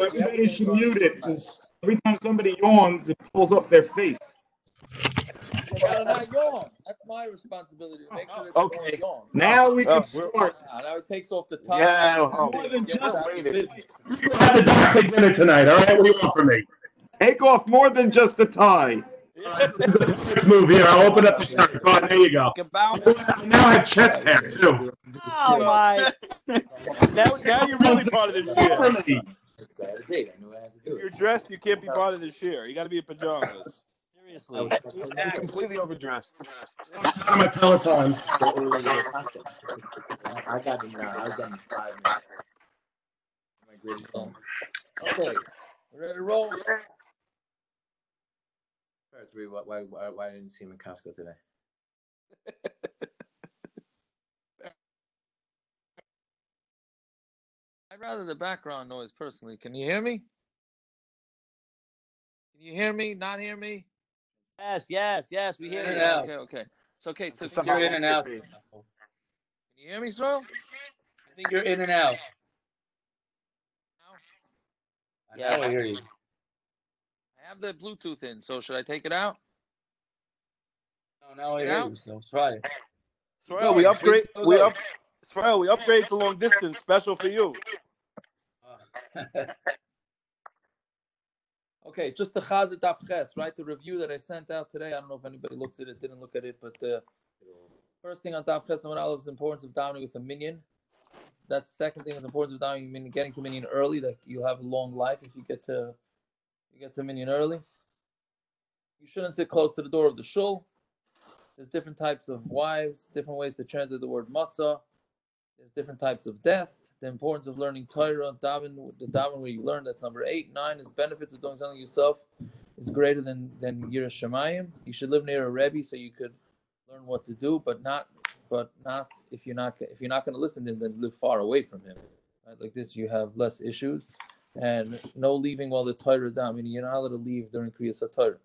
everybody should mute it because every time somebody yawns, it pulls up their face. They gotta not yawn. That's my responsibility to make sure that they don't yawn. Now we can start. Now it takes off the time. Yeah, more than just people had a doctor dinner tonight. All right, what do you want from me? Take off more than just a tie. This is a Pirates move here. I'll open up the shirt. Go on, there you go. I now have chest hair too. Oh my! Now you're really part of this year. If you're dressed, you can't be part of this year. You got to be in pajamas. Seriously, you're completely overdressed. On my Peloton. I got him now. I was on 5 minutes. My greatest phone. Okay, we're ready to roll. Why didn't you see him in Costco today? I'd rather the background noise personally. Can you hear me? Can you hear me? Not hear me? Yes, we hear you. Okay. It's okay. You're in and out. Can you hear me, Yisroel? I think you're in and out. Yeah, I hear you. I have the Bluetooth in, so should I take it out? No, now I hear you. So try it. Israel, we upgrade to long distance, special for you. Okay, just the Chazir Daf Ches, right? The review that I sent out today. I don't know if anybody looked at it, didn't look at it, but the first thing on Daf Ches and Aleph is the importance of davening with a minyan. That's the second thing is the importance of davening, getting to minyan early. That you'll have a long life if you get to minyan early. You shouldn't sit close to the door of the shul. There's different types of wives, different ways to translate the word matzah. There's different types of death. The importance of learning Torah, the daven where you learn. That's number 8. 9 is benefits of doing something yourself is greater than Yiras Shamayim. You should live near a rebbe so you could learn what to do, but not if you're not going to listen to him, then live far away from him. Right? Like this, you have less issues, and no leaving while the Torah is out. Meaning you're not allowed to leave during Kriyas HaTorah.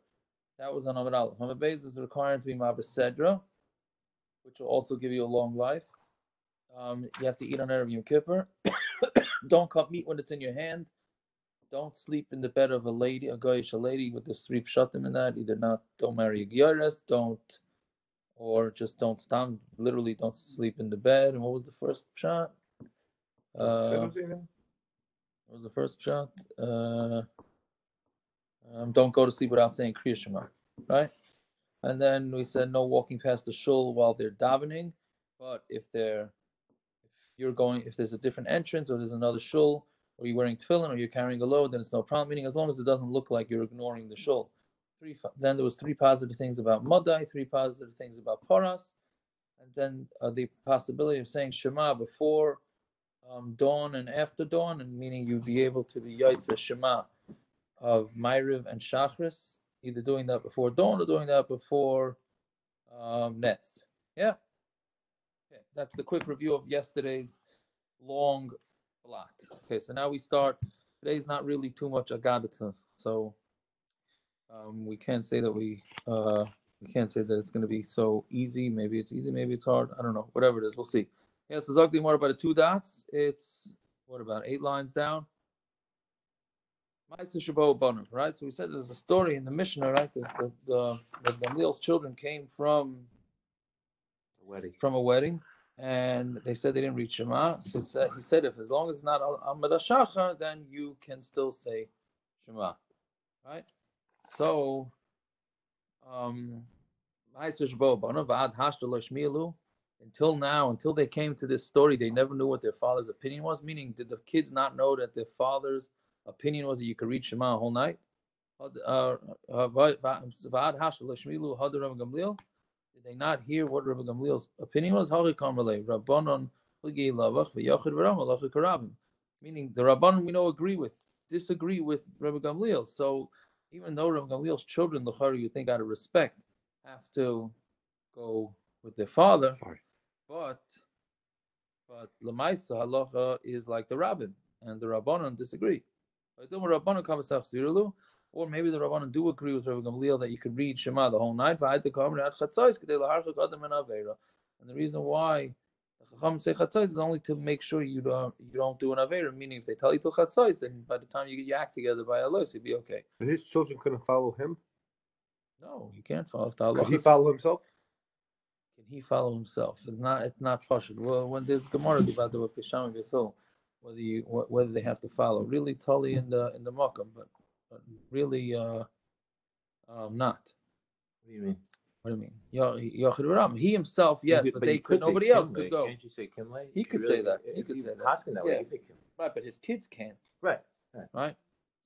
That was on Amud Aleph. Amud Beis is required to be Ma'aber Sedra, which will also give you a long life. You have to eat on Erev Yom Kippur. Don't cut meat when it's in your hand. Don't sleep in the bed of a lady, a goyish lady with the 3 pshatim in that. Either don't marry a gyoras, don't stop. Literally, don't sleep in the bed. And what was the first pshat? What was the first pshat? Don't go to sleep without saying Kriya Shema, right? And then we said no walking past the shul while they're davening. But if there's a different entrance or there's another shul, or you're wearing tefillin or you're carrying a load, then it's no problem. Meaning as long as it doesn't look like you're ignoring the shul. Then there was 3 positive things about Madai, 3 positive things about Paras, and then the possibility of saying Shema before dawn and after dawn, and meaning you'd be able to be Yaitze Shema of Ma'ariv and Shachris, either doing that before dawn or doing that before nets. Yeah. Okay, that's the quick review of yesterday's long lot. Okay, so now we start. Today's not really too much Agadah, so we can't say that we can't say that it's going to be so easy. Maybe it's easy, maybe it's hard. I don't know. Whatever it is, we'll see. Yeah, so Zogdi more about the 2 dots. It's what about 8 lines down? Right? So we said there's a story in the Mishna, right? The Gamliel's children came from a wedding, and they said they didn't read Shema. So he said, if as long as it's not Amud Shachar, then you can still say Shema, right? So, until now, until they came to this story, they never knew what their father's opinion was. Meaning, did the kids not know that their father's opinion was that you could read Shema a whole night? Did they not hear what Rabbi Gamliel's opinion was? Meaning the Rabbanon we know disagree with Rabbi Gamliel. So even though Rabbi Gamliel's children, you think out of respect, have to go with their father, but Lamaisa halacha is like the Rabbin, and the Rabbanon disagree. Or maybe the Rabbanon do agree with Rabbi Gamliel that you could read Shema the whole night. And the reason why The Chacham say chatzos is only to make sure you don't do an avera. Meaning, if they tell you to chatzos, then by the time you get your act together by Alois, you'll be okay. But his children couldn't follow him. No, you can't follow the halachas. Could he follow himself? Can he follow himself? It's not pashut. Well, when there's Gemara about the Pesham V'Yisrael, whether they have to follow, really totally in the makam, but really not. What do you mean? What do you mean? He himself, yes, but they could. Nobody else could go. Can't you say Kimle? He could say that. He could say that. That way, you say Kimle. Right, but his kids can't. Right. So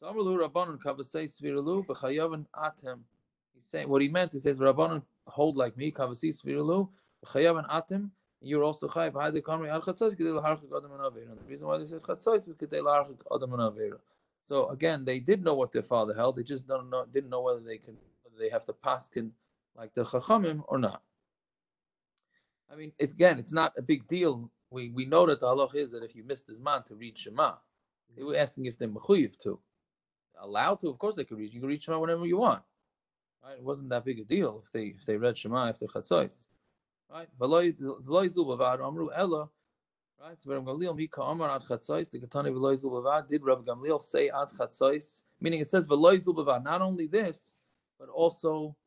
Amrulu Rabbanon Kavasei Sviralu B'Chayavan Atem. He's saying what he meant. He says Rabbanon hold like me Kavasei Sviralu B'Chayavan Atem. You're also chayav ha'adei kamri ad chatzos kedei laharchik adam anavera. The reason why they said chatzos is kedei laharchik adam anavera. So again, they did know what their father held. They just didn't know whether they have to paskin like the chachamim or not. I mean, it's not a big deal. We know that the halach is that if you missed his man to read Shema, they were asking if they're mechuyev to. Allowed to, of course they could read. You can read Shema whenever you want. Right? It wasn't that big a deal if they read Shema after chatzos. Right? Right? So Rabbi Gamliel Mika Amar ad chatzos. The Katani v'loy zul bavad. Did Rabbi Gamliel say ad chatzos? Meaning it says v'loy zul bavad. Not only this, but also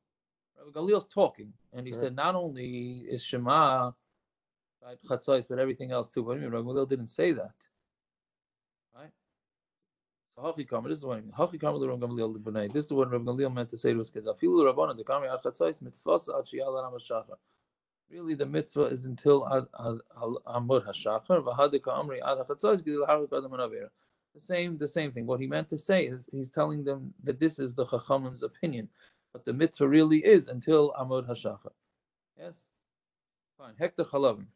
Rabbi Gamliel's talking, and he said not only is Shema right chatzos, but everything else too. But I mean, Rabbi Gamliel didn't say that. Right? So Hachikam, this is what I mean. Hachikam the Rabbi Gamliel bnai. This is what Rabbi Gamliel meant to say to his kids. Afilu Rabbanan the Kamri ad chatzos mitzvahs ad sheyal Shachar. Really, the mitzvah is until Amud Hashachar. V'hadika Amri ad hachatzos gidil haruk adam anavera. The same thing. What he meant to say is he's telling them that this is the Chachamim's opinion, but the mitzvah really is until Amud Hashachar. Yes, fine. Hektar chalavim.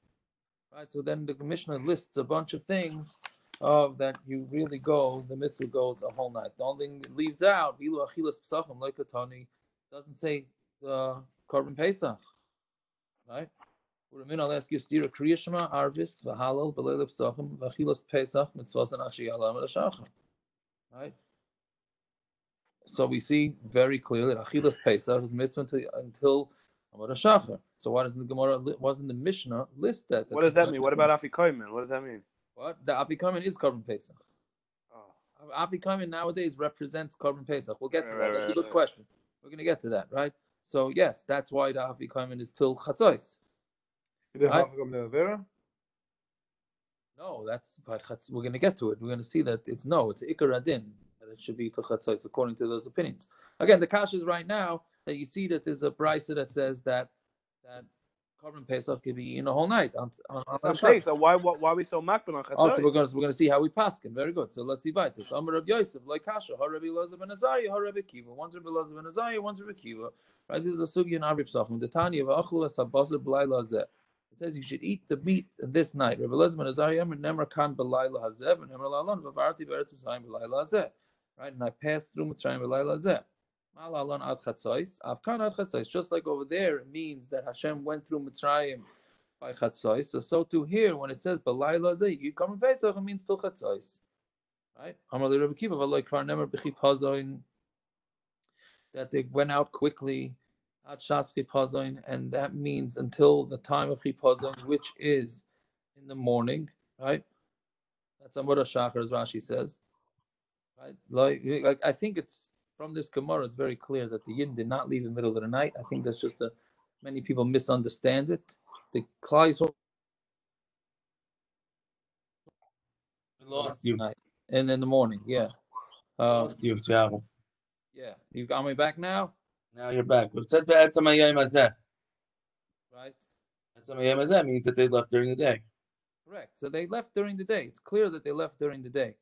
Right. So then the Mishna lists a bunch of things that you really go. The mitzvah goes a whole night. The only thing it leaves out Ilu achilas pesachim like Tani doesn't say the Korban Pesach. Right? I'll ask you, Stira Kriya Shema, Arvis, Vahalal, Beleil Pesachim, Vachilas Pesach, Mitzvahs and Ashiyah Amud Hashachar. Right? So we see very clearly that Achilas Pesach is mitzvah until Amud Hashachar. So why doesn't the Gemara, wasn't the Mishna list that? What does that mean? What about Afikoyman? What does that mean? What? The Afikoyman is Korban Pesach. Afikoyman nowadays represents Korban Pesach. We'll get to that. That's a good question. We're going to get to that, right? So yes, that's why the Afikoyman is till chatzos. Right? No, that's by chatzos. We're going to get to it. We're going to see that it's Ikar Adin, that it should be till chatzos according to those opinions. Again, the kasha is right now that you see that there's a brisa that says that Korban Pesach can be eaten a whole night. So why are we so makbid on chatzos? Also, we're going to see how we paskin. Very good. So let's see Vitus. Amar Rav Yosef, like kasha, har Rabbi Elazar ben Azariah, har Rabbi Kiva. One's Rabbi Elazar ben Azariah, one's Rabbi Kiva. Right? This is a sugi in Arbi Pesachim. The Tanya of Achlu es habazar b'layla hazeh. It says you should eat the meat this night. Rabbi Elazar ben Azariah, nemer kan b'layla hazeh, and nemer lalon v'varti b'eretz Mitzrayim b'layla hazeh. Right? And I passed through Mitzrayim b'layla hazeh. Mal ad chatzos, avkan ad chatzos. Just like over there, it means that Hashem went through Mitzrayim by chatzos. So too here, when it says b'layla hazeh, you come in Pesach, it means still chatzos. Right? Amar Rabbi Kiva, v'lo kvar nemer b'chip hazoin. That they went out quickly, at Shas Chipazon, and that means until the time of Chipazon, which is in the morning, right? That's Amud Hashachar, as Rashi says. Right? Like I think it's from this Gemara, it's very clear that the Yin did not leave in the middle of the night. I think that's just many people misunderstand it. The Klai lost you. Night. And in the morning, yeah. Lost you, Thiago. Yeah, you got me back now? Now you're back. But it says Be'etzam Ayyeh Mazeh. Right. Be'etzam Ayyeh Mazeh means that they left during the day. Correct. So they left during the day. It's clear that they left during the day.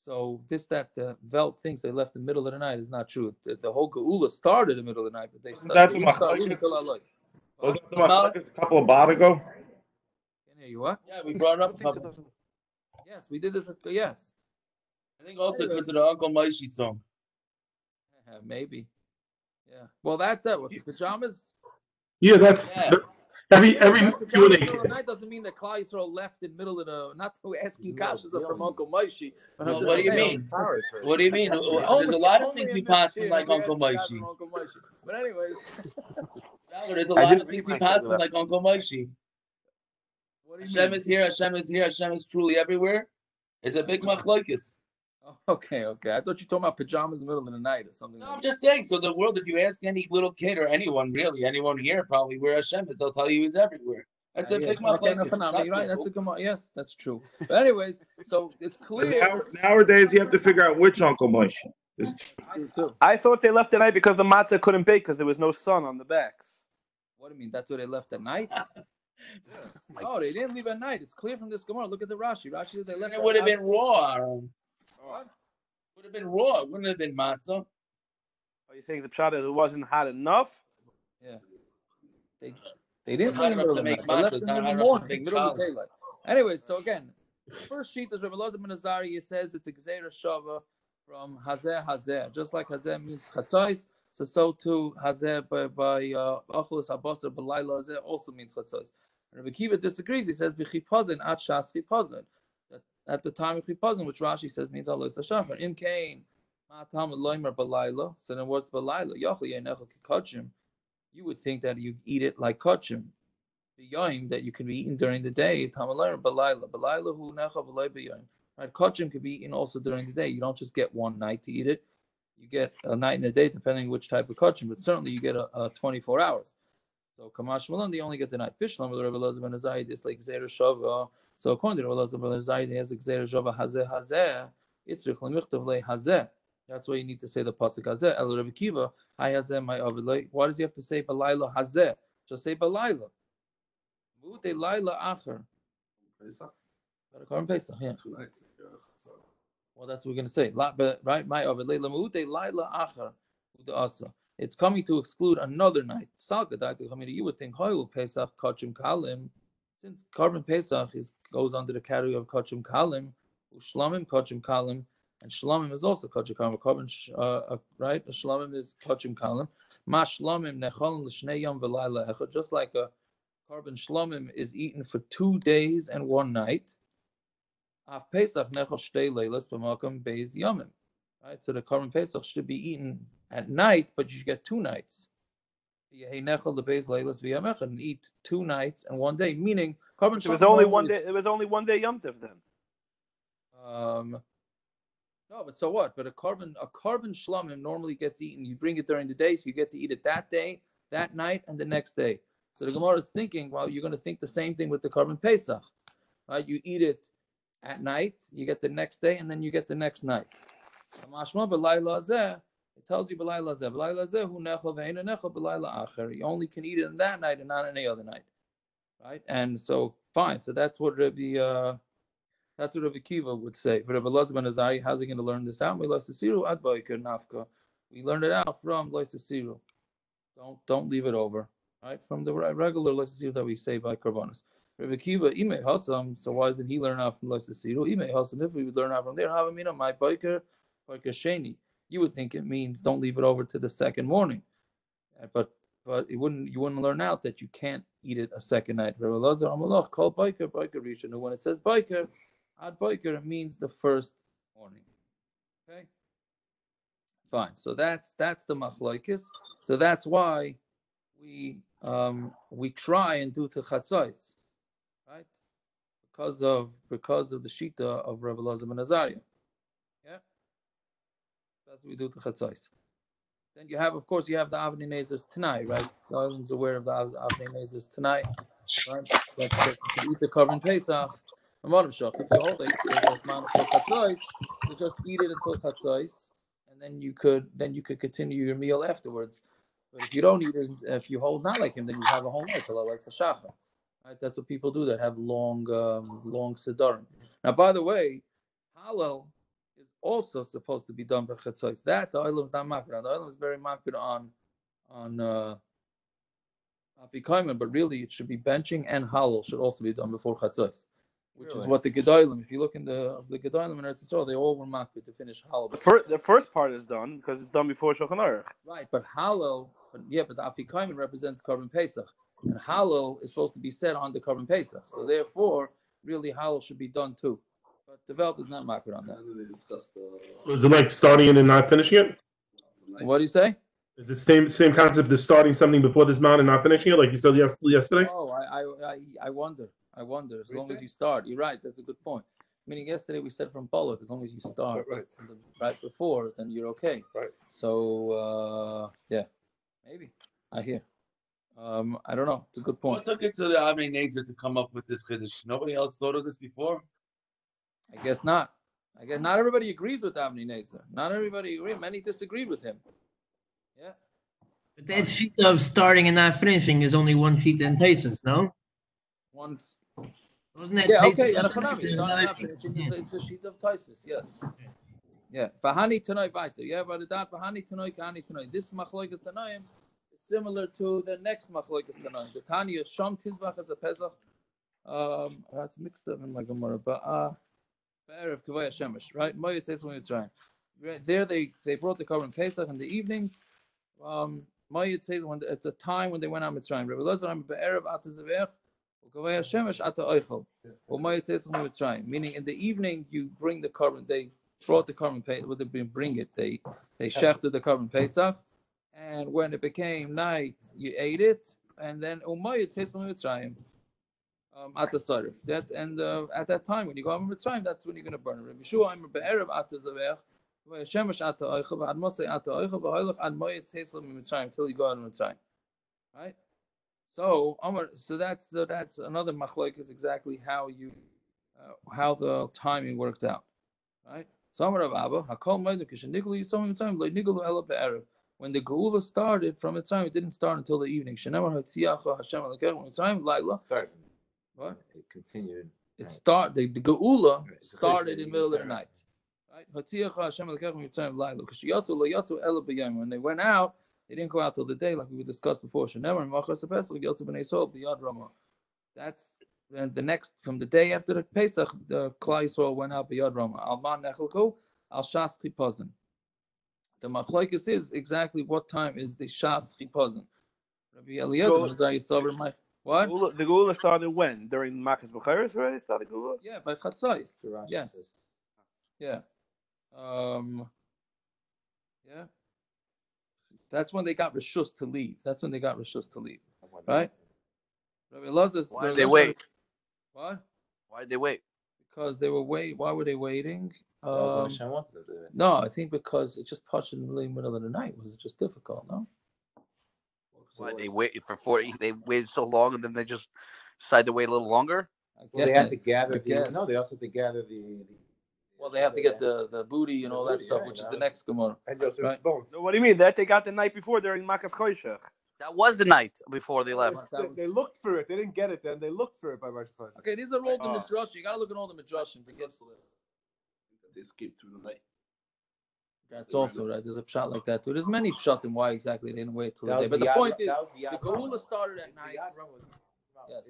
So Velt thinks they left in the middle of the night is not true. The whole geula started in the middle of the night, but they started until Alois. Was that the Machlokes a couple of bot ago? Can I hear you what? Yeah, we brought up a couple. Yes, we did this. Yes. I think also because of the Uncle Moshe song. Maybe. Yeah. Well, with the pajamas. Yeah, that's every few of the night doesn't mean that Klal Yisrael left in the middle of the. Not asking kashas from Uncle Moshe. Well, what do you mean? What do you mean? There's a lot of things we pass from like Uncle Moshe. But anyways, there's a lot of things we pass from like Uncle Moshe. Hashem is here, Hashem is here, Hashem is truly everywhere. It's a big machlokes. Oh, okay. I thought you were talking about pajamas in the middle of the night or something. No, I'm just saying. So the world, if you ask any little kid or anyone, really, anyone here, probably where Hashem is, they'll tell you he's everywhere. That's a big machlokes. Okay, you're right. That's a Gemara. Yes, that's true. But anyways, so it's clear. Nowadays, you have to figure out which Uncle Moshe. I thought they left at night because the matzah couldn't bake because there was no sun on the backs. What do you mean? That's where they left at night? No, they didn't leave at night. It's clear from this Gemara. Look at the Rashi. Rashi says they left. It would have been raw, Aaron. What? Would have been raw. It wouldn't have been matzah. Are you saying the pshat it wasn't hot enough? Yeah. They didn't leave in the night. They left in the morning, middle of the daylight. Anyway, so again, the first sheet is Rabbi Elazar ben Azariah. He says it's a gzeira shava from hazeh. Just like hazeh means chatzos, so too hazeh by achlos habasar b'layla hazeh also means chatzos. Rabbi Kiva disagrees. He says b'chipazin at shas chipazin. At the time of chipazin, which Rashi says means alos hashafar. Im kain ma'atam loimer b'layla. So then what's b'layla? Yachli yenecha kikachim. You would think that you eat it like kachim. B'yoyim that you can be eaten during the day. Tamalayim b'layla. B'layla hu necha b'lay b'yoyim. Right, kachim can be eaten also during the day. You don't just get one night to eat it. You get a night and a day, depending which type of kachim. But certainly you get a 24 hours. So Kamash Malon, they only get the night. Bishlam with Rabbi Elazar ben Azariah, it's like Gzeira Shava. So according to Rabbi Elazar ben Azariah, he has a Gzeira Shava hazeh. It's Rechlam le hazeh. That's why you need to say the pasuk hazeh. El Rabbi Kiva, I hazeh my avilay. Why does he have to say balayla hazeh? Just say balayla. Mu'ute layla acher. Korban Pesach, yeah. Well, that's what we're going to say. Right, my avilay mu'ute layla acher u'de'asa. It's coming to exclude another night. You would think Pesach kachim kalim, since Korban Pesach goes under the category of kachim kalim, ushlamim kachim kalim, and shlamim is also kachim kalim. Right? A shlamim is kachim kalim. Ma shlamim nechol l'shnei yom v'layla echad. Just like a Korban shlamim is eaten for 2 days and 1 night. Af Pesach nechol shtei leilas b'makam beis yomim. Right? So the Korban Pesach should be eaten at night, but you should get 2 nights. And eat 2 nights and 1 day, meaning Korban. It was only 1 day. It was only 1 day Yom Tov then. No, but so what? But a korban shlamim normally gets eaten. You bring it during the day, so you get to eat it that day, that night, and the next day. So the Gemara is thinking, well, you're going to think the same thing with the Korban Pesach, right? You eat it at night, you get the next day, and then you get the next night. It tells you you only can eat it in that night and not any other night, right? And so fine. So that's what Rabbi Kiva would say. For Rabbi Elazar ben Azariah, how's he going to learn this out? We learned it out from Loisasiru. Don't leave it over, right? From the regular Loisasiru that we say by Korbanos. Rabbi Kiva, Imei Hasam. So why doesn't he learn out from Loisasiru? Imei Hasam. If we would learn out from there, Havamina my Biker Sheni. You would think it means don't leave it over to the second morning, but you wouldn't learn out that you can't eat it a second night. Rabbi Elazar Amalach called biker rishon. When it says biker, ad biker, it means the first morning. Okay, fine. So that's the machlokes. So that's why we try and do to chatzos, right? Because of the shita of Rabbi Elazar ben Azariah. That's what we do to chatzos. Then you have the Avnei Nezers tonight, right? The island's aware of the Avnei Nezers tonight, right? That you eat the Korban Pesach. If you hold it chatzos, you just eat it until chatzos, and then you could continue your meal afterwards. But if you don't eat it, if you hold not like him, then you have a whole night like the shachar. Right? That's what people do that have long sedarim. Now, by the way, halal is also supposed to be done by chatzos. That the oil is not makbid. The oil is very makbid on afikoyim, but really it should be benching and halal should also be done before chatzos, which is what the gedolim. If you look in the gedolim in Eretz Yisrael, they all were makbid to finish halal. The first part is done because it's done before Shulchan Aruch. Right, but halal, but the afikoyim represents Korban Pesach, and halal is supposed to be said on the Korban Pesach. So therefore, really halal should be done too. But the Velt is not marked on that. Is it like starting it and not finishing it? What do you say? Is it same concept of starting something before this man and not finishing it, like you said yesterday? Oh, I wonder. I wonder. As long as you start, you're right. That's a good point. Meaning, yesterday we said from Pollock, as long as you start right before, then you're okay. Right. So yeah, maybe I hear. I don't know. It's a good point. What took it to the Amnei Nezer to come up with this chiddush? Nobody else thought of this before. I guess not. I guess not everybody agrees with Amnei Nezer. Not everybody agrees. Many disagreed with him. Yeah. But that sheet of starting and not finishing is only one sheet in Tesis, no? Once. Wasn't that Yeah. Tesis Okay. or Yeah. something? It's a sheet of Taisus. Yes. Yeah. Vahani Tanoi Vaiter. Yeah. But that Vahani Tanoi Kahani Tanoi. This Machlokes Tanoim is similar to the next Machlokes Tanoim. The Tanya Shom Tizbach as a Pesach. That's mixed up in my Gemara, but Erev Kavaya Shemesh, right? Moed says when it's right. There they brought the Korban Pesach in the evening. Moed says when it's a time when they went on Mitzrayim. Rabbi Lazar I'm be'erev atazavech ukavaya shemesh ata oichel. Or Moed says when Mitzrayim, meaning in the evening you bring the Korban. They brought the Korban Pesach. Would they bring it? They shechted the Korban Pesach, and when it became night, you ate it, and then Moed says when Mitzrayim. At the Sarif. That and at that time when you go on Mitzrayim, that's when you're going to burn it. Rabbi Shua, I'm be'erev atazavech. Shemesh ata oichel, ad Moshe ata oichel, v'hoilach ad moed tzeislem in Mitzrayim until you go out of Mitzrayim, right? So that's another machlokes exactly how the timing worked out, right? So Amar Rav Abba, hakol moed kisheniglu yisomim Mitzrayim lo niglu ela be'erev. When the geula started from Mitzrayim, it didn't start until the evening. Shenemar hatziacha Hashem alekechem Mitzrayim laila. What? It continued. The geula started in the middle of the night. Right? When they went out, they didn't go out till the day, like we discussed before. That's the next, from the day after the Pesach, the Klal Yisrael went out b'yad Rama. Alman nechelko al shas chipazon. The Machlokes is exactly what time is the shas chipazon. Rabbi Eliezer, what? The geula started when? During Makas B'chayres already started geula? Yeah, by Chatzos. Yes. Yeah. Yeah. That's when they got Rishus to leave. Right? Rabbi Elazar. Why did they wait? What? Why did they wait? Because they were Why were they waiting? No, I think because it just pushed in the middle of the night. It was just difficult, no? Why they waited for 40? They waited so long, and then they just decided to wait a little longer. Well, they had to gather. No, they also had to gather the. Well, they have to get the booty and all that stuff, which is the next Gemara. And Joseph's right? bones. So what do you mean? That they got the night before during Makas Choshech. That was the night before they left. They looked for it. They didn't get it then. They looked for it by Rosh Hashanah. Okay, these are all the midrashim. You got to look at all the midrashim to get to it. They skipped through the night. That's also right. There's a pshat like that too. There's many pshatim why exactly they didn't wait till the day. But the point is, the geula started at night. Yes,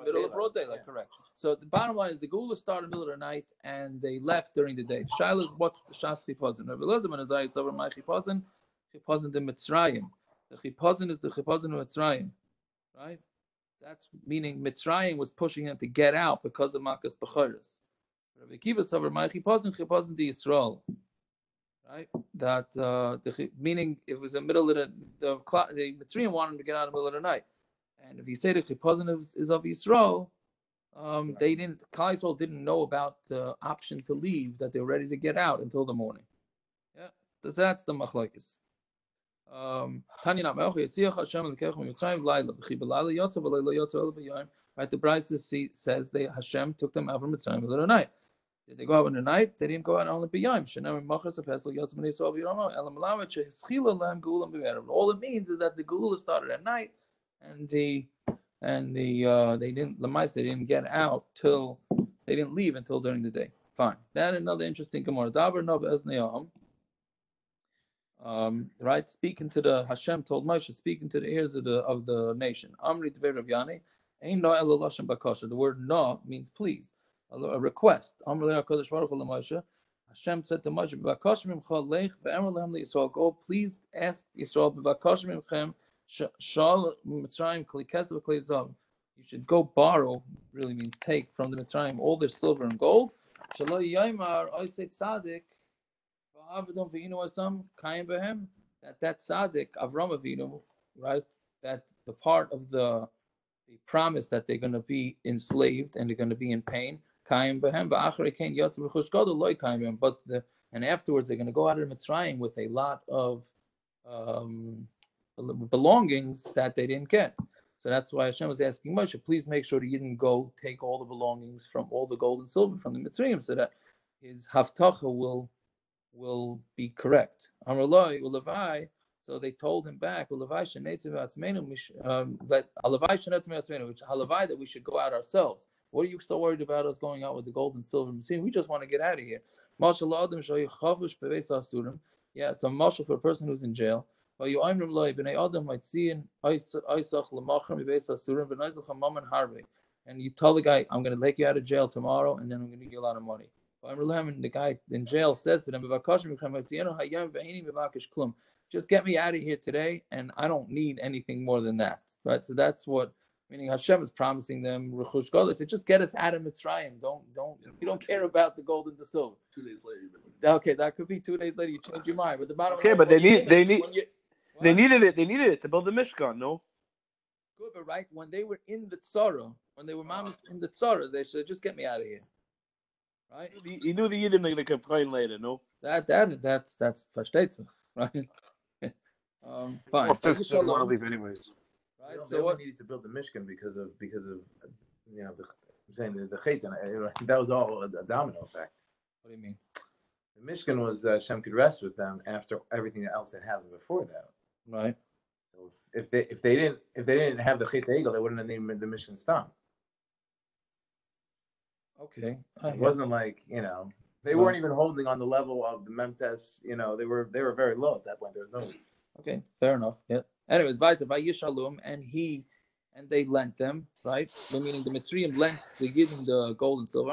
middle of broad daylight, correct. So the bottom line is the geula started in the middle of the night and they left during the day. Shaila is what's the shas chipazon? Rabbi Elazar ben Azariah over my chipazon the mitzrayim. The chipazon is the chipazon of mitzrayim, right? That's meaning mitzrayim was pushing him to get out because of makas b'chayres. Rabbi Akiva over my chipazon the yisroel. Right, that meaning if it was in the middle of the mitzrayim wanted him to get out in the middle of the night, and if you say the chipazon is of yisroel, they didn't. Klal Yisrael didn't know about the option to leave, that they were ready to get out until the morning. Yeah, that's the machlokes. Right, the Brisa says Hashem took them out from Mitzrayim in the middle of the night. Did they go out in the night? They didn't go out only b'yayim. All it means is that the geula started at night, and they didn't get out till they didn't leave until during the day. Fine. That another interesting Gemara. Right, speaking to the Hashem told Moshe, speaking to the ears of the nation. Amri Tvei Rav Yani, ain't no ela lashon bakasha. The word no means please. A request. Hashem said to Moshe, go please ask Yisrael, you should go borrow, really means take from the Mitzrayim all their silver and gold. That tzaddik, Avram Avinu, right, that the part of the promise that they're going to be enslaved and they're going to be in pain. And afterwards they're going to go out of Mitzrayim with a lot of belongings that they didn't get. So that's why Hashem was asking Moshe, please make sure that you didn't go take all the belongings from all the gold and silver from the Mitzrayim, so that his haftacha will be correct. So they told him back, which halavai, that we should go out ourselves. What are you so worried about us going out with the gold and silver? We just want to get out of here. Yeah, it's a mashal for a person who's in jail. And you tell the guy, I'm going to take you out of jail tomorrow, and then I'm going to give you a lot of money. And the guy in jail says to them, just get me out of here today, and I don't need anything more than that. Right? So that's what, meaning Hashem is promising them rechush gola. Said, just get us out of Mitzrayim. You don't care about the gold and the silver. 2 days later. Okay, that could be 2 days later. You change your mind. But the bottom line, but they needed it. They needed it to build the Mishkan. No. Good, but right when they were in the tzara, when they were in the tzara, they said, just get me out of here. Right? He knew the Yidden are going to complain later. No. That's versteht, right? Fine. They don't want to leave anyways. Right. So what needed to build the Mishkan because of the chait, that was all a domino effect. What do you mean? The Mishkan was Hashem could rest with them after everything else that happened before that. Right. So if they didn't have the chait egel, they wouldn't have named the Mishkan Stam. Okay. So it wasn't like they weren't even holding on the level of the Memtes. They were very low at that point. There was no. Okay, fair enough. Yeah. Anyways, and they lent them, right? Meaning the mitzrayim lent the Yidden the gold and silver.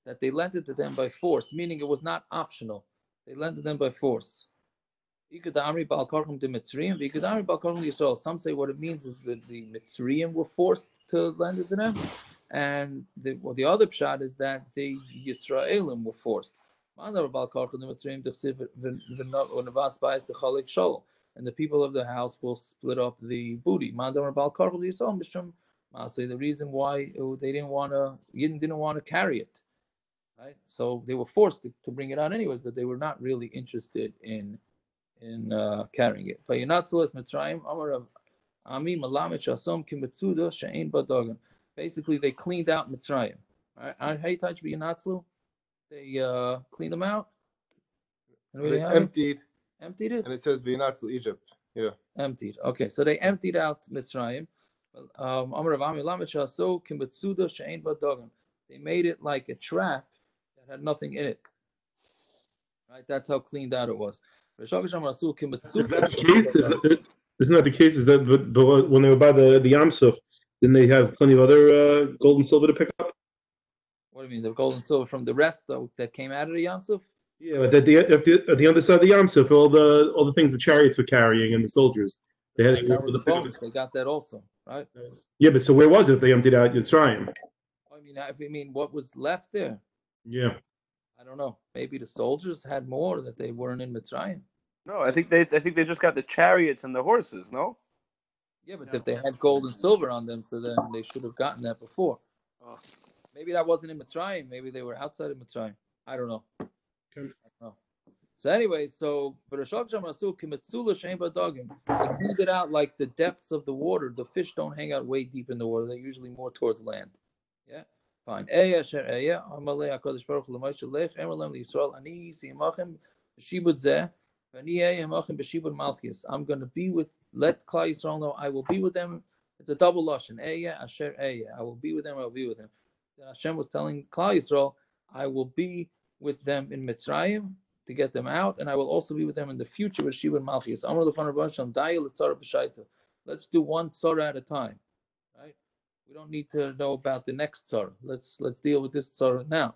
That they lent it to them by force, meaning it was not optional. They lent it to them by force. Some say what it means is that the mitzrayim were forced to lend it to them, and the other pshat is that the yisroelim were forced. And the people of the house will split up the booty. So the reason why they didn't want to carry it, right? So they were forced to bring it out anyways, but they were not really interested in carrying it. Basically, they cleaned out Mitzrayim. They cleaned them out. They emptied it, and it says V'yinatzlu Egypt. Yeah, emptied. Okay, so they emptied out Mitzrayim. They made it like a trap that had nothing in it. Right, that's how cleaned out it was. Is that the case? Isn't that the case? Is that but when they were by the Yam Suf, didn't they have plenty of other gold and silver to pick up? What do you mean, the gold and silver from the rest that came out of the Yam Suf? Yeah, but at the other side of the Yam Suf, all the things the chariots were carrying and the soldiers, they had the bonus. They got that also, right? Yeah, but so where was it if they emptied out Yitzrayim? I mean, what was left there? Yeah, I don't know. Maybe the soldiers had more that they weren't in Mitzrayim. No, I think they just got the chariots and the horses. No. Yeah, but if they had gold and silver on them, so then they should have gotten that before. Oh. Maybe that wasn't in Mitzrayim. Maybe they were outside of Mitzrayim. I don't know. So anyway, but they cleaned it out like the depths of the water. The fish don't hang out way deep in the water. They're usually more towards land. Yeah, fine. I'm going to be with. Let Klal Yisrael know I will be with them. It's a double lashon. Eהיה asher eהיה. I will be with them. I will be with them. Hashem was telling Klal Yisrael, I will be with them in Mitzrayim to get them out, and I will also be with them in the future with Shibud Malchus. Let's do one tzara at a time, right? We don't need to know about the next tzara. Let's deal with this tzara now.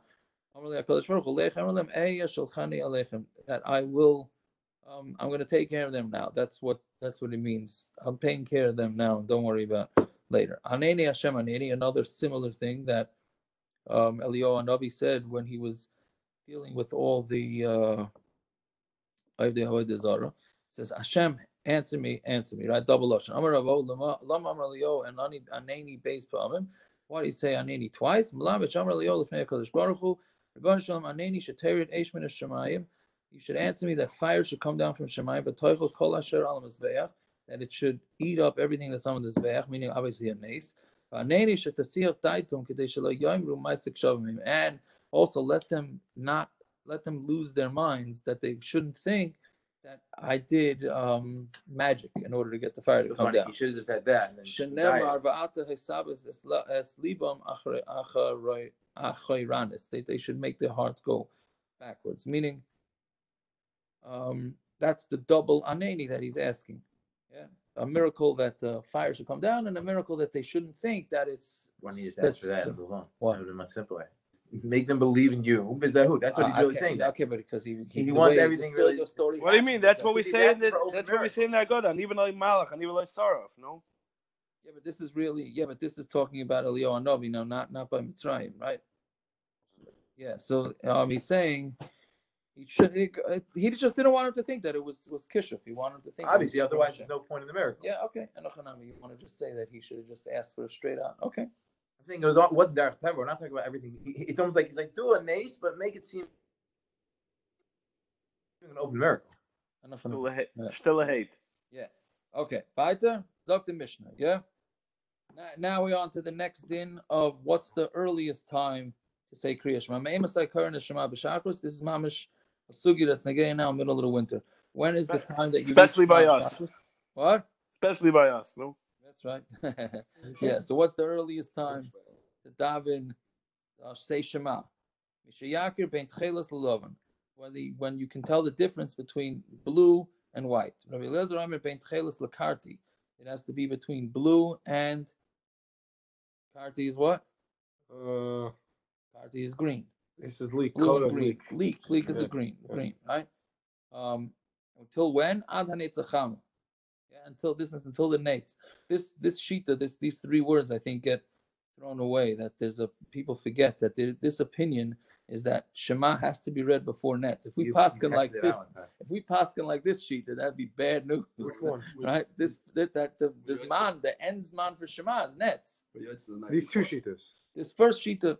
That I will. I'm going to take care of them now. That's what it means. I'm taking care of them now. Don't worry about later. Anani Hashem Anani. Another similar thing that Eliyahu Navi said when he was dealing with all the Zara. says, Hashem, answer me, right? Double lashon. Amar Ravo, lama amar liyo, and anani base pa'amim. Why do you say anani twice? Malavish amar liyo lefnei HaKadosh Baruch Hu. Rebbeinu Shalom anani sheterid eish min hashemayim. You should answer me that fire should come down from Shemayim, but toichel kol asher al mizbeach, that it should eat up everything that's on the mizbeach, meaning obviously a nace. Anani shetasiyach daitum kedei shelo yoimru ma'asek shavim, and also let them lose their minds, that they shouldn't think that I did magic in order to get the fire to come down. You should have just had that. And then they should make their hearts go backwards. Meaning, that's the double aneni that he's asking. Yeah, a miracle that the fire should come down, and a miracle that they shouldn't think that it's. When he just asked for that and move on. That would have been much simpler. Make them believe in you. Who is that? Who? That's what he's really saying. Okay, but because he wants everything really. What do you mean? That's what we say in that. That's what we say in that God. And even like Malach, and even like Saraf, no. Yeah, but this is really. Yeah, but this is talking about Eliyahu Hanavi, not by mitzrayim, right? Yeah. So he's saying he just didn't want him to think that it was kishuf. He wanted him to think. Obviously, otherwise there's no point in the miracle. Yeah. Okay. And you want to just say that he should have just asked for a straight out. Okay. I think it wasn't Derech Teva. We're not talking about everything. It's almost like he's like, do a nace, but make it seem an open miracle. Still a hate. Yeah. Okay. Weiter. Dr. Mishna. Yeah. Now we're on to the next din of what's the earliest time to say Kriya Shema. This is mamish a sugi that's negay now middle of the winter. When is the time that you especially by us? What? Especially by us, no? That's right. Yeah. So what's the earliest time to daven say Shema? When you can tell the difference between blue and white. It has to be between blue and karti is what? Karti is green. This is leek. Blue and green. Leek is a green, right? Until when? Ad hanetzachama. Until the nates. This shita, these three words, I think, get thrown away. That people forget that this opinion is that Shema has to be read before nets. If we paskin like this shita, that'd be bad news. Which one? Right? The end zman for Shema is nets. These two shitas. This first shita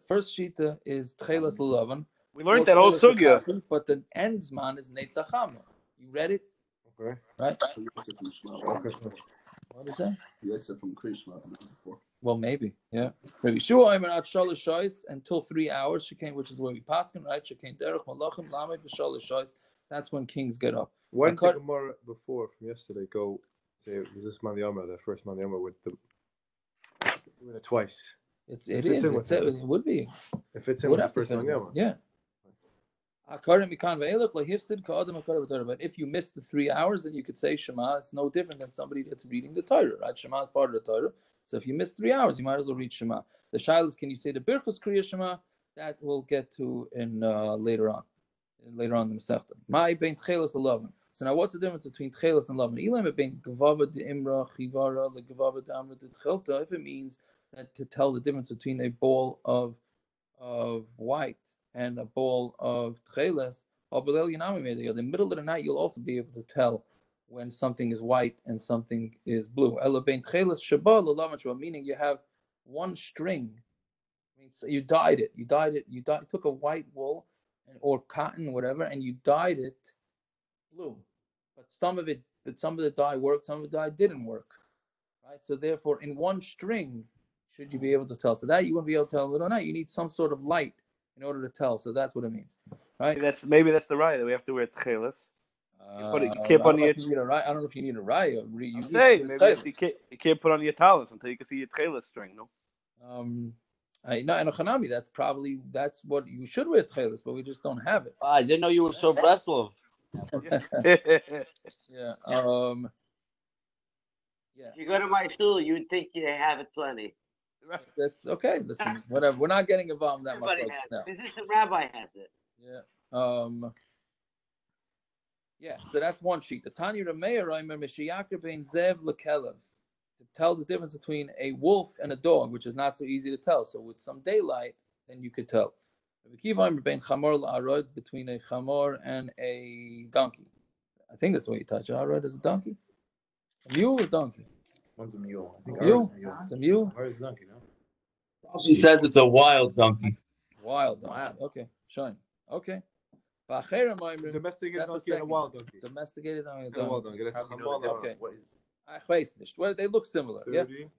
is tchelas l'lavan. We learned that whole sugya. But the end zman is netzachama. You read it? Okay. Right? What is that? Well, maybe, yeah. Maybe sure. I'm at shalosh shoyes until 3 hours. Which is where we paskin, right? Shekain derech malachim lamed b'shalosh shoyes. That's when kings get up. When did Gemara before from yesterday go? Say it was this man the Amr, the first man the Amr with doing it twice. It would be. If it's in with the first man the Amr. Yeah. But if you miss the 3 hours, then you could say Shema. It's no different than somebody that's reading the Torah, right? Shema is part of the Torah. So if you miss 3 hours, you might as well read Shema. The shaila is, can you say the Birchos Kriya Shema? That we'll get to in later on in the Masechta. My bein tchelas alavan. So now, what's the difference between tchelas and lavan? Ilam bein gavava de imra chivara le gavava de amra de tchelta. If it means that to tell the difference between a ball of white and a ball of tchelas, in the middle of the night, you'll also be able to tell when something is white and something is blue. Meaning you have one string. So you dyed it. You took a white wool or cotton, whatever, and you dyed it blue. But some of the dye worked, some of the dye didn't work. Right? So therefore, in one string, should you be able to tell? So that you won't be able to tell in the middle of the night. You need some sort of light in order to tell. So that's what it means. Right? Maybe that's the raya that we have to wear tchelas. I don't know if you need a raya. I'm saying maybe you can't put on your talis until you can see your tchelas string. No. In a Hanami, that's what you should wear tchelas, but we just don't have it. I didn't know you were so Breslov. Yeah. Yeah. If you go to my shul, you would think you have it plenty. That's okay. Listen, whatever. We're not getting involved in that much. The assistant rabbi has it. Yeah. Yeah. So that's one sheet. The Tanya Rameir Reimer Mishiyakir bein Zev lekelev, to tell the difference between a wolf and a dog, which is not so easy to tell. So with some daylight, then you could tell. Between a chamor and a donkey. I think that's the way you touch it. I read as a donkey. A mule or donkey? One's a mule. I think Mule? ours is a mule. It's a mule? Where's the donkey, no? She says it's a wild donkey. Wild donkey. Okay, shine. Okay. Domesticated donkey and a wild donkey. Domesticated donkey. And a wild donkey. That's Okay. Well, they look similar. Yeah. This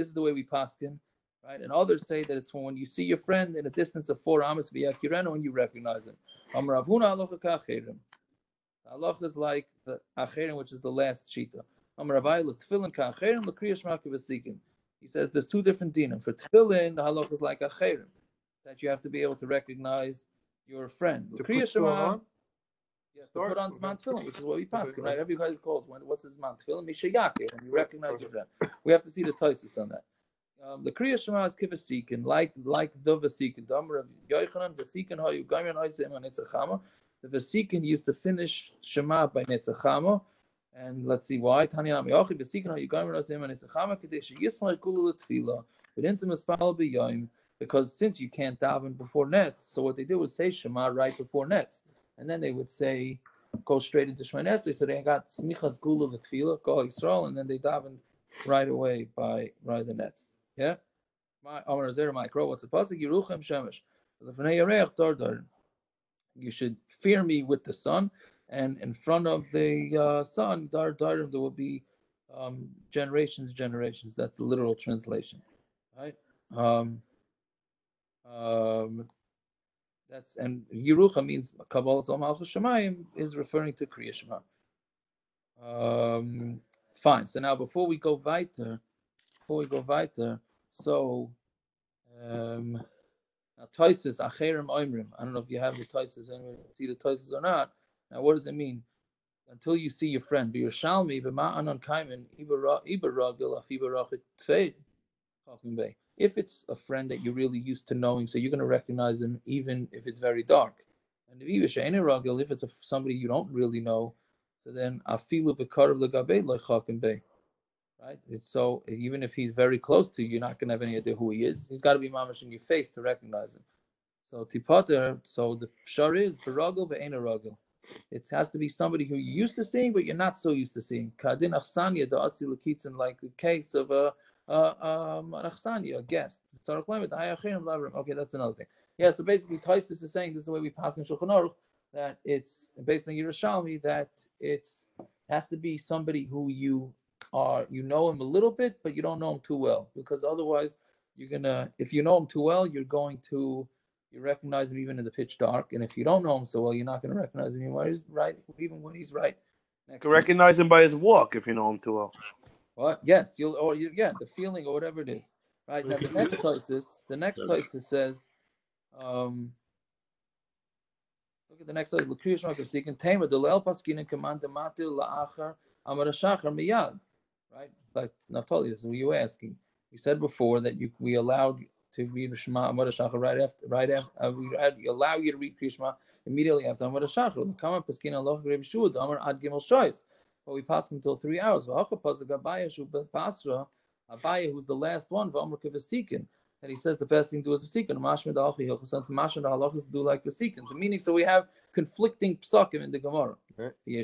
is the way we paskin, right? And others say that it's when you see your friend in a distance of 4 amas when you recognize him. Allah is like the acherim, which is the last shita. He says there's 2 different dinim. For tefillin, the halach is like acherim, that you have to be able to recognize your friend. To put on? Yes, to put on zman tefillin, which is what we pass, right? Everybody calls what's his zman tefillin? Mishayake, when you recognize your friend. We have to see the taisus on that. The kriya shema is kivasikin, like the vasikin. The Amr of Yochanan vasikin hayu gamian oisem on nitzachama. The vasikin used to finish shema by nitzachama, and let's see why. Tanya nami vasikin hayu gamian oisem on nitzachama kadesh yismar kulu tefila. But intimus pal b'yom, because since you can't daven before nets, so what they did was say shema right before nets. And then they would say, go straight into Shemona Esrei. So they got smichas geula tefila, go yisroel, and then they davened right away by the nets. Yeah? What's the pasuk? Yeruchem shemesh. You should fear me with the sun, and in front of the sun, there will be generations. That's the literal translation. Right? And Yerucha means Kabbalah Malchus Shemayim is referring to Kriya Shema. Fine. So now before we go weiter, so now Taisus Acherim Oimrim. I don't know if you have the Taisus, anyone see the Taisus or not. Now what does it mean? Until you see your friend, B'Yerushalmi b'Ma'anon Kaimen Ibaragil Af Ibarachet Tfei Chakim Bey. If it's a friend that you're really used to knowing, so you're going to recognize him even if it's very dark. And if it's somebody you don't really know, so then afilu b'karav legabe lechakim bey, right? So even if he's very close to you, you're not going to have any idea who he is. He's got to be mamash in your face to recognize him. So tipater, so the shar is beragel ve'ena ragel. It has to be somebody who you're used to seeing, but you're not so used to seeing. Kadin achsanya da'asi lekitzin, like the case of a guest. Okay, that's another thing. Yeah, so basically Taisus is saying this is the way we pass in Shulchan Aruch, that it's based on Yerushalmi, that it has to be somebody who you know him a little bit, but you don't know him too well, because otherwise if you know him too well, you recognize him even in the pitch dark, and if you don't know him so well, you're not going to recognize him even when he's right. You can recognize him by his walk if you know him too well. What? Yes, the feeling or whatever it is. Right now, the next Taisus says, look at the next Taisus. L'kriyas shema k'sikin tema delel paskinin command dematil la'achar amar shachar miyad. Right, like Naftali, this is what you were asking. We said before that we allowed to read Shema amar shachar right after. We allow you to read Kriyas Shema immediately after amar shachar. The command paskin Allah Reb Shua amar ad gimel shoyz. But we pass him until 3 hours. Abaye, who's the last one, and he says the best thing to do is vasikin. Is do like vasikin. So meaning, so we have conflicting psakim in the Gemara. Really,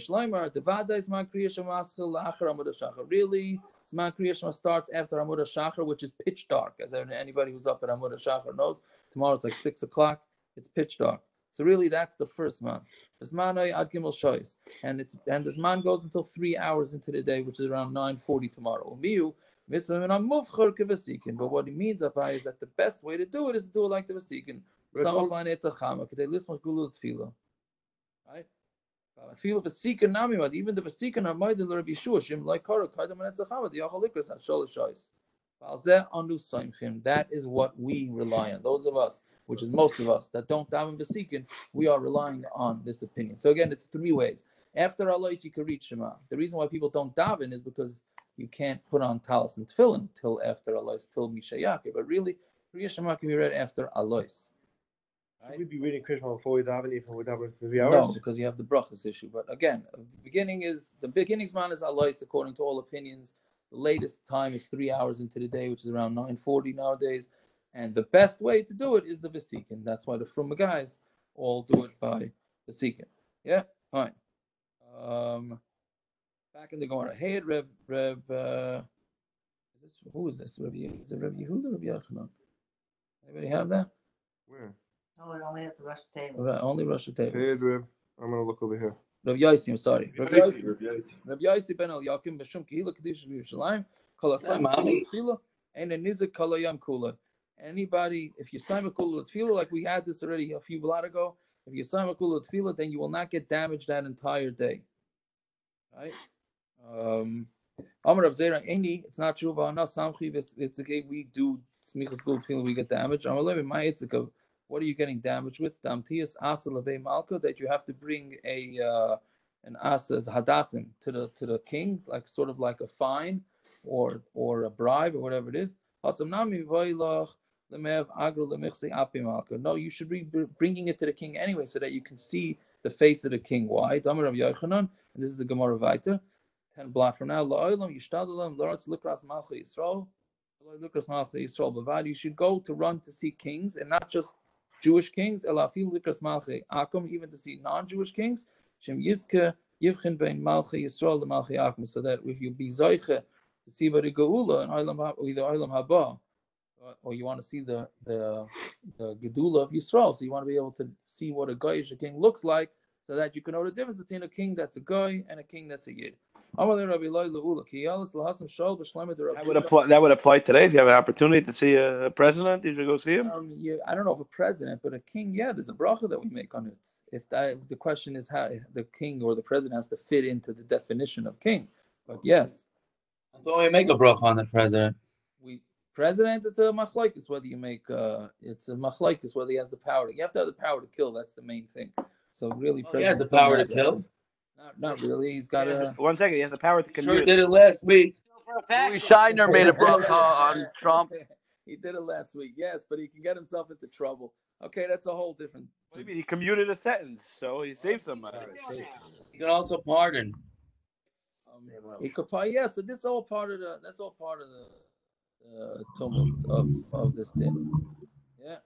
Zman Kriya Shema starts after Amud HaShachar, which is pitch dark, as anybody who's up at Amud HaShachar knows. Tomorrow it's like 6 o'clock. It's pitch dark. So really, that's the first man. The Zman ad gimel shoyz, and the Zman goes until 3 hours into the day, which is around 9:40 tomorrow. But what he means Abai is that the best way to do it is to do it like the vasikin. Right? Feel vasikin namimad. Even the vasikin are ma'idel Rabbi Yeshua shim like kara kadam and etzachama the yachalikas at sholosh shoyz. That is what we rely on. Those of us, which is most of us, that don't daven vasikin, we are relying on this opinion. So again, it's 3 ways. After Allah, you can read Shema. The reason why people don't daven is because you can't put on talis and tefillin till after Allah, till Mishayake. But really, Kriya Shema can be read after Allah. Right? Should we be reading Kriya Shema before we daven, even when we daven for 3 hours? No, because you have the brachas issue. But again, the beginning man is Allah, according to all opinions. The latest time is 3 hours into the day, which is around 9:40 nowadays. And the best way to do it is the vasikin. That's why the Frumma guys all do it by Besikin. Yeah, fine. Back in the Gemara. Hey, who is this? Is it Reb Yehuda or Reb Yochanan? Anybody have that? Where? Oh, it only has the Rosh table. Right, only Rosh tables. Hey, Reb. I'm gonna look over here. Reb Yossi, I'm sorry. Reb Yossi ben El Yakim B'Shum Kehila Kedusha B'Yerushalayim Kol Asayim Kula Tefila and a Nizik Kol Yom Kula. Anybody, if you sign a Kula Tefila, like we had this already a few blot ago, if you sign a Kula Tefila, then you will not get damaged that entire day. Right? Amar Rav Zera Eni, it's not true. It's okay. We do smichas Kula Tefila, we get damaged. Amar Levi, my Itzika. What are you getting damaged with? Damtias asa levei malka, that you have to bring an asa as hadassim to the king, like sort of like a fine or a bribe or whatever it is. No, you should be bringing it to the king anyway, so that you can see the face of the king. Why? And this is the Gemara Vayter. 10 blot from now. You should go to run to see kings, and not just Jewish kings, even to see non-Jewish kings, so that if you be zoiche to see by the geula and either olam haba, or you want to see the geula of Yisroel, so you want to be able to see what a goyish king looks like, so that you can know the difference between a king that's a goy and a king that's a yid. That would apply today. If you have an opportunity to see a president, you should go see him. I don't know if a president, but a king, yeah, there's a bracha that we make on it. If the question is how the king or the president has to fit into the definition of king, but yes. Don't we make a bracha on the president? President, it's a Machlokes whether you make it's a Machlokes whether he has the power. You have to have the power to kill. That's the main thing. So really, he has the power to kill. Not really. He's got a. 1 second. He has the power to commute. Sure did it last week. Louis Shiner made a bracha on Trump. He did it last week, yes, but he can get himself into trouble. Okay, that's a whole different. What do you mean? He commuted a sentence, so he saved somebody. He can also pardon. He could pardon. Yes, so that's all part of the. That's all part of the tumult of this thing. Yeah,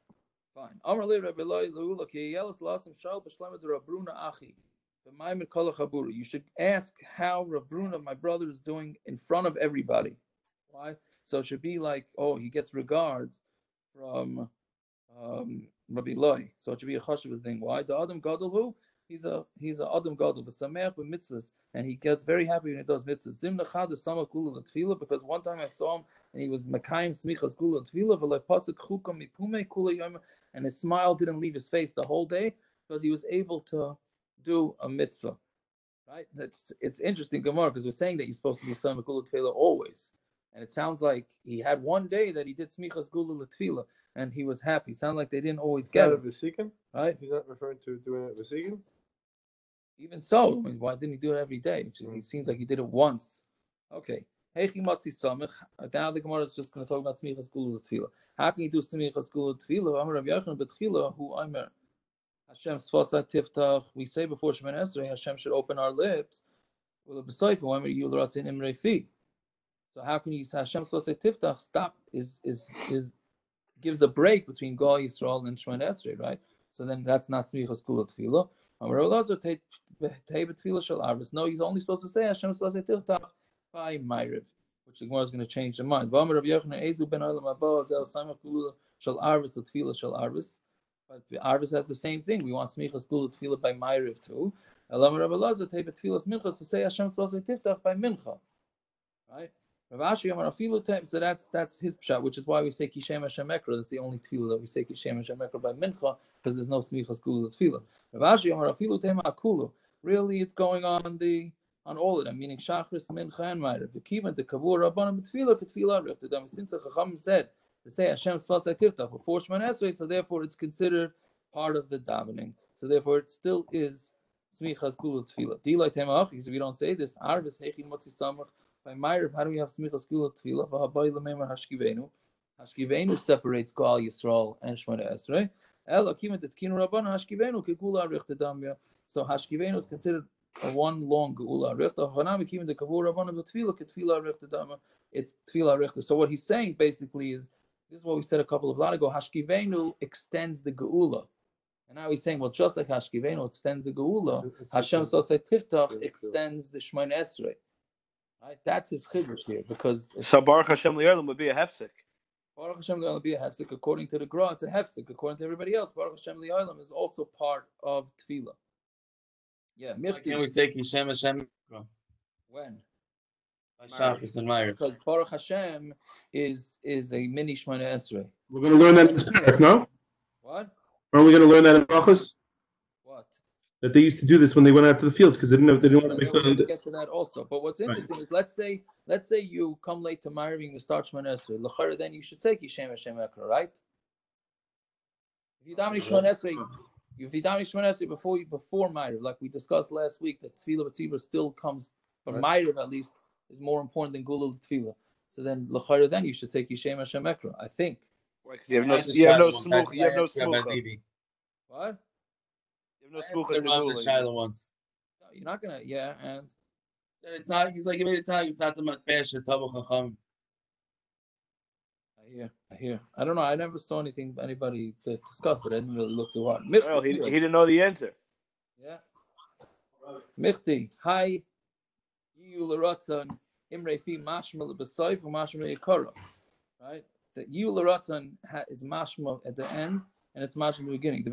fine. You should ask how Rav Bruna, my brother, is doing in front of everybody. Why? So it should be like, oh, he gets regards from Rabbi Loi. So it should be a chashuv thing. Why? The Adam Gadol who? He's a Adam Gadol, v'sameach b'mitzvahs, and he gets very happy when he does mitzvahs. Zim nachad esama kula l'tefila, because one time I saw him and he was makayim smichas kula l'tefila, v'lei pasuk chukam mipume kula yom, and his smile didn't leave his face the whole day because he was able to do a mitzvah. Right? It's interesting, Gemara, because we're saying that you're supposed to be Samach Gula Tefila always. And it sounds like he had one day that he did Smichas Gula Tefila and he was happy. It sounds like they didn't always get it. Right? He's not referring to doing it Vesikin? Even so, I mean, why didn't he do it every day? It seems like he did it once. Okay. Heichi Matzi Samach. Now the Gemara is just going to talk about Smichas Gula Tefila. How can you do Smichas Gula Tefila? Amar Rav Yochanan B'Tchila, who Omer. Hashem smichas Tehilim. We say before Shemona Esrei, Hashem should open our lips with a b'sayif when we yihyu leratzon imrei fi. So how can you say Hashem smichas Tehilim? Stop is gives a break between Gal Yisroel and Shemona Esrei, right? So then that's not smichas kula tefila. No, he's only supposed to say Hashem smichas Tehilim by Ma'ariv, which the Gemara is going to change the mind. Rav Yochanan Ezu ben Olam Haba zel samach kula shel arvis l'tefila shel arvis. But Arvis has the same thing. We want smichas gula tefila by Ma'ariv too. Elam Rav Elazar take tefillas mincha to say Hashem smichas Tehilim by mincha, right? Rav Ashi Amar afilu time. So that's his pshat, which is why we say Kishem Hashem Ekra. That's the only tefillah that we say Kishem Hashem Ekra by mincha, because there's no smichas gula tefila. Rav Ashi Amar afilu time akulu. Really, it's going on all of them, meaning Shachris, Mincha, and Ma'ariv. The kivan the kavur rabbanim tefillah ketefillah rif. The Dam since Chacham said to say Hashem smichas Tehilim before Shemona Esrei, so therefore it's considered part of the davening. So therefore it still is smichas gula tefillah. Dilay temach, because if we don't say this, Arvis heichi motzi samach by Ma'ariv, how do we have smichas gula tefillah? V'habai l'meimer hashkivenu. Hashkivenu separates Gal Yisroel and Shemona Esrei. Ela kimen tetkinu rabban hashkivenu kegula arich tedamya. So hashkivenu is considered a one long geula arich. Hanami kimen the kavur rabban b'tefillah ketefillah arich tedamya. It's tefillah arich. So what he's saying basically is, this is what we said a couple of lot ago. Hashkivenu extends the geula, And now he's saying, well, just like Hashkivenu extends the geula, Hashem so say Tiftach extends the Shemona Esrei. Right? That's his chiddush here, because so Baruch Hashem Li'olam would be a hefsek. Baruch Hashem Li'olam would be a hefsek according to the Gra. It's a hefsek according to everybody else. Baruch Hashem Li'olam is also part of tefila. Yeah, Why can't we say Kishem Hashem? When? Because Baruch Hashem is a mini Shemona Esrei. We're going to learn that in this parak, no? What? Aren't we going to learn that in Berachos? What? That they used to do this when they went out to the fields because they didn't want to be found. We'll get to that also. But what's interesting is let's say you come late to Ma'ariv, you start Shemona Esrei. L'chara, then you should say Kishem Hashem Ekra, right? If you daven Shemona Esrei, before Ma'ariv, like we discussed last week, that tefila b'tzibur still comes, but Ma'ariv at least is more important than geula tefila. So then l'chara, then you should say Kishem Hashem Ekra, I think. Because you have no smucha. You have no smucha. What? You have no smucha in the geula. Once. No, you're not gonna, yeah, and it's not. He's like, it's not the matpesh tabu chacham. I hear. I don't know. I never saw anybody to discuss it. I didn't really look too hard. Well, he didn't know the answer. Yeah. Michti, hi. Yihyu leratzon imrei fi mashma lebesayif u'mashma yikara. Right. That Yihyu leratzon is mashma at the end and it's mashma at the beginning.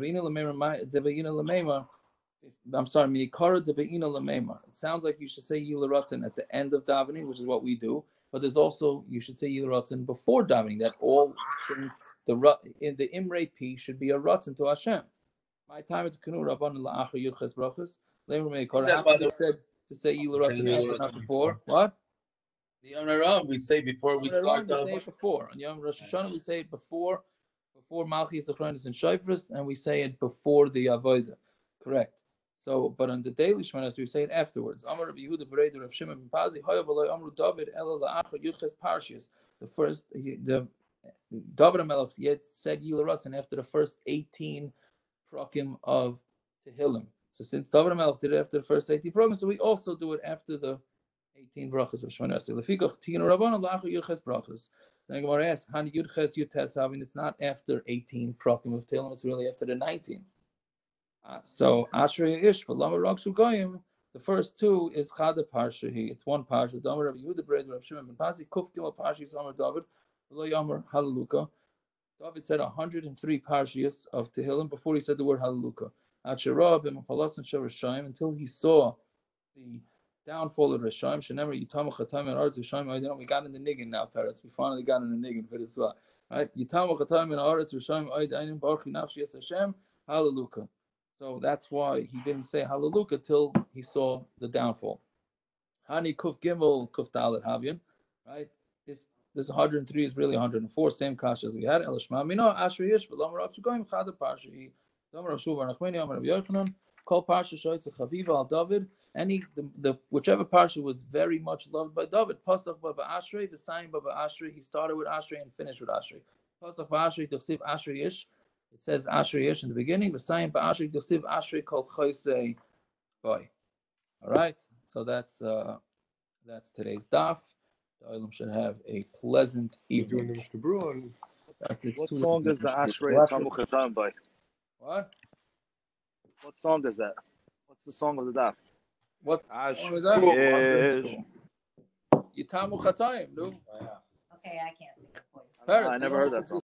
I'm sorry, miyikara debeina lemema. It sounds like you should say Yihyu leratzon at the end of davening, which is what we do. But there's also, you should say Yihyu leratzon before davening. That all in the imrei p should be a ratzon to Hashem. My time at Kanu Rabban la'achar yudches brachos. They said to say Yihyu leratzon not before. What? The Yom Rav we say before we start. We say it before. On Yom Rosh Hashanah we say it before Malchus Zechronis and Shofros, and we say it before the Avodah. Correct. So, but on the daily Shemona we say it afterwards. Amar Rabbi Yehuda Bereder of Shimon ben Pazi Hoya v'loy Amru David Ela la'achar Yudches Parshias. The David HaMelech yet said Yihyu leratzon after the first 18 prakim of Tehilim. So since David HaMelech did it after the first 18 prakim, so we also do it after the 18 brachos of Shemona Esrei. Lefikach Tinu Rabban la'achar Yudches brachos. Then Gemara asks, Hani Yudches Yutes having it's not after 18 prakim of Tehilim, it's really after the 19. So Ashrei Ish for Lama Raksu Goyim, the first two is Chada Parshahi. It's one parsha. Damar Rabbi Yehuda Bereder of Shimon ben Pazi Kuf Gimel Parshas Amar David V'lo Yamar Hallelujah. David said 103 parshas of Tehilim before he said the word Hallelujah. Asherah b'Mapalas and Shavashayim until he saw the downfall of Rishayim. Shenemer Yitamu Chatayim and Aretz Rishayim. We got in the niggin now, parrots. We finally got in the niggin for this one. Right? Yitamu Chatayim and Aretz Rishayim Aydanim Baruch Nafshi Yes Hashem Hallelujah. So that's why he didn't say Hallelujah till he saw the downfall. Hani Kuf Gimel Kuf Dalet Havyan, right? This 103 is really 104, same kasha as we had. El Shema Mino Ashrei Yish V'Lam Rav Shugoyim Chada Parshahi Damar Rav Shuvar Nachmeni Amar Rav Yochanan Kol Parsha Shoytze Chaviva Al David. The whichever parsha was very much loved by David. Pasach Baba Ashrei, the sign Baba Ashrei. He started with Ashrei and finished with Ashrei. Pasach Baba Ashrei Tuchsiv Ashrei Yish. It says Ashrei Yish in the beginning. V'sayim ba'ashrei tuchsiv Ashrei kol choisei boy. All right. So that's today's daf. The Olam should have a pleasant evening. What song does the Ashrei Tamu Chatam by? What? What song is that? What's the song of the daf? What song is that? Yitamu Chatayim, no? Okay, I can't sing it for you. Parrots, I never heard that song.